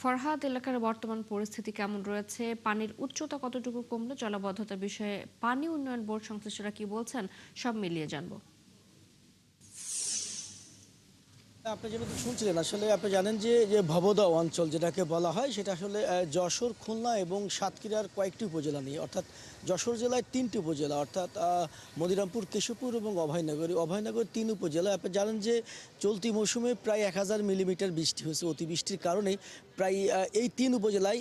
ফরহাদ এলাকার বর্তমান পরিস্থিতি কেমন রয়েছে, পানির উচ্চতা কতটুকু কমলো, জলাবদ্ধতার বিষয়ে পানি উন্নয়ন বোর্ড সংশ্লিষ্টরা কি বলছেন, সব মিলিয়ে জানবো। আপনি যেটা শুনছিলেন আসলে আপনি জানেন যে যে ভবদহ অঞ্চল যেটাকে বলা হয় সেটা আসলে যশোর, খুলনা এবং সাতক্ষীরার কয়েকটি উপজেলা নিয়ে, অর্থাৎ যশোর জেলায় ৩টি উপজেলা, অর্থাৎ মদিরামপুর, কেশবপুর এবং অভয়নগর ৩ উপজেলা। আপনি জানেন যে চলতি মৌসুমে প্রায় ১,০০০ মিলিমিটার বৃষ্টি হয়েছে। অতিবৃষ্টির কারণে প্রায় এই ৩ উপজেলায়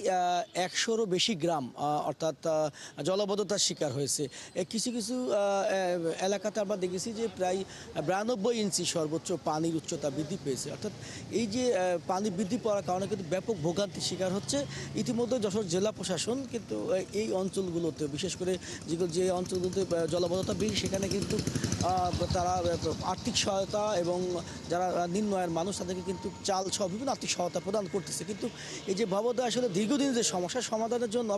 ১০০রও বেশি গ্রাম অর্থাৎ জলাবদ্ধতার শিকার হয়েছে। কিছু কিছু এলাকাতে আমরা দেখেছি যে প্রায় ৯২ ইঞ্চি সর্বোচ্চ পানির উচ্চতা বৃদ্ধি পেয়েছে। অর্থাৎ এই যে পানি বৃদ্ধি পাওয়ার কারণে কিন্তু ব্যাপক ভোগান্তির শিকার হচ্ছে। ইতিমধ্যে যশোর জেলা প্রশাসন কিন্তু এই অঞ্চলগুলোতে, বিশেষ করে যে অঞ্চলগুলোতে জলাবদ্ধতা বেশি, সেখানে কিন্তু তারা আর্থিক সহায়তা এবং যারা নিম্ন আয়ের মানুষ তাদেরকে কিন্তু চাল সহ বিভিন্ন আর্থিক সহায়তা প্রদান করতেছে। কিন্তু এই যে ভবদহ আসলে দীর্ঘদিন যে সমস্যা সমাধানের জন্য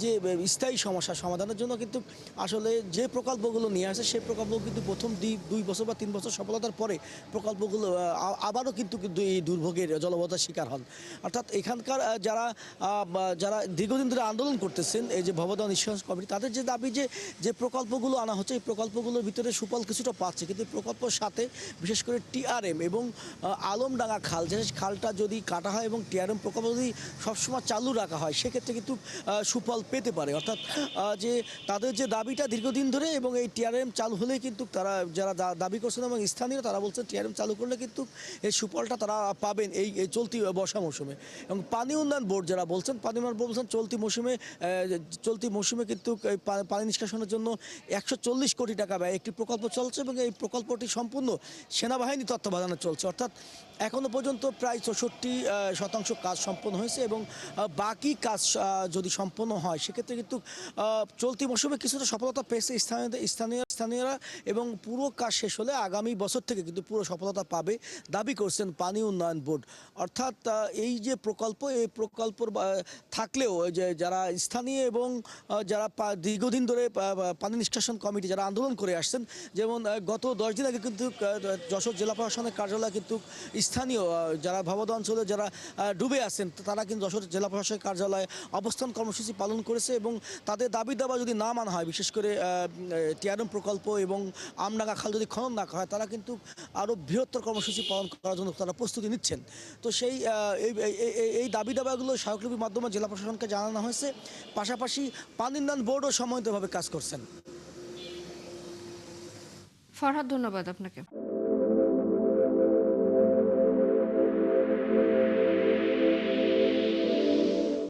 যে স্থায়ী সমস্যা সমাধানের জন্য কিন্তু আসলে যে প্রকল্পগুলো নিয়ে আসে সেই প্রকল্পগুলো কিন্তু প্রথম ২ বছর বা ৩ বছর সফলতার পরে প্রকল্পগুলো আবারও কিন্তু এই দুর্ভোগের জলাবদ্ধতার শিকার হন। অর্থাৎ এখানকার যারা দীর্ঘদিন ধরে আন্দোলন করতেছেন, এই যে ভবদহ নিঃসরণ কমিটি, তাদের যে দাবি যে প্রকল্পগুলো আনা হচ্ছে এই প্রকল্পগুলোর ভিতরে সুফল কিছুটা পাচ্ছে, কিন্তু প্রকল্পের সাথে বিশেষ করে টিআরএম এবং আলমডাঙ্গা খাল, যে খালটা যদি কাটা হয় এবং টিআরএম প্রকল্প যদি সবসময় চালু রাখা হয় সেক্ষেত্রে কিন্তু সুফল পেতে পারে। অর্থাৎ যে তাদের যে দাবিটা দীর্ঘদিন ধরে, এবং এই টিআরএম চালু হলেই কিন্তু তারা যারা দাবি করছেন এবং স্থানীয় তারা বলছেন টিআরএম চালু করলে কিন্তু এই সুফলটা তারা পাবেন এই চলতি বর্ষা মৌসুমে। এবং পানি উন্নয়ন বোর্ড যারা বলছেন, পানি উন্নয়ন বোর্ড বলছেন চলতি মৌসুমে কিন্তু এই পানি নিষ্কাশনের জন্য ১৪০ কোটি টাকা ব্যয় একটি প্রকল্প চলছে, এবং এই প্রকল্পটি সম্পূর্ণ সেনাবাহিনী তত্ত্বাবধানে চলছে। অর্থাৎ এখনও পর্যন্ত প্রায় ৬৪% কাজ সম্পন্ন হয়েছে, এবং বাকি কাজ যদি সম্পন্ন হয় সেক্ষেত্রে কিন্তু চলতি মৌসুমে কিছুটা সফলতা পেয়েছে স্থানীয়রা, এবং পুরো কাজ শেষ হলে আগামী বছর থেকে কিন্তু পুরো সফলতা পাবে দাবি করছেন পানি উন্নয়ন বোর্ড। অর্থাৎ এই যে প্রকল্প, এই প্রকল্প থাকলেও যে যারা স্থানীয় এবং যারা দীর্ঘদিন ধরে পানি নিষ্কাশন কমিটি যারা আন্দোলন করে আসছেন, যেমন গত 10 দিন আগে কিন্তু যশোর জেলা প্রশাসনের কার্যালয় কিন্তু স্থানীয় যারা ভবদহ অঞ্চলে যারা ডুবে আছেন তারা কিন্তু যশোর জেলা প্রশাসনের কার্যালয়ে অবস্থান কর্মসূচি পালন করেছে, এবং তাদের দাবি দাবা যদি না মানা হয়, বিশেষ করে টিআরএম প্রকল্প এবং আমডাঙ্গা খাল যদি খনন না করা হয়, তারা কিন্তু আরও বৃহত্তর কর্মসূচি পালন করার জন্য তারা প্রস্তুতি নিচ্ছেন। তো সেই এই দাবি দাবাগুলো স্মারকলিপির মাধ্যমে জেলা প্রশাসনকে জানানো হয়েছে। পাশাপাশি পানি উন্নয়ন বোর্ডও সমন্বিতভাবে কাজ করছেন। ফরহাদ, ধন্যবাদ আপনাকে।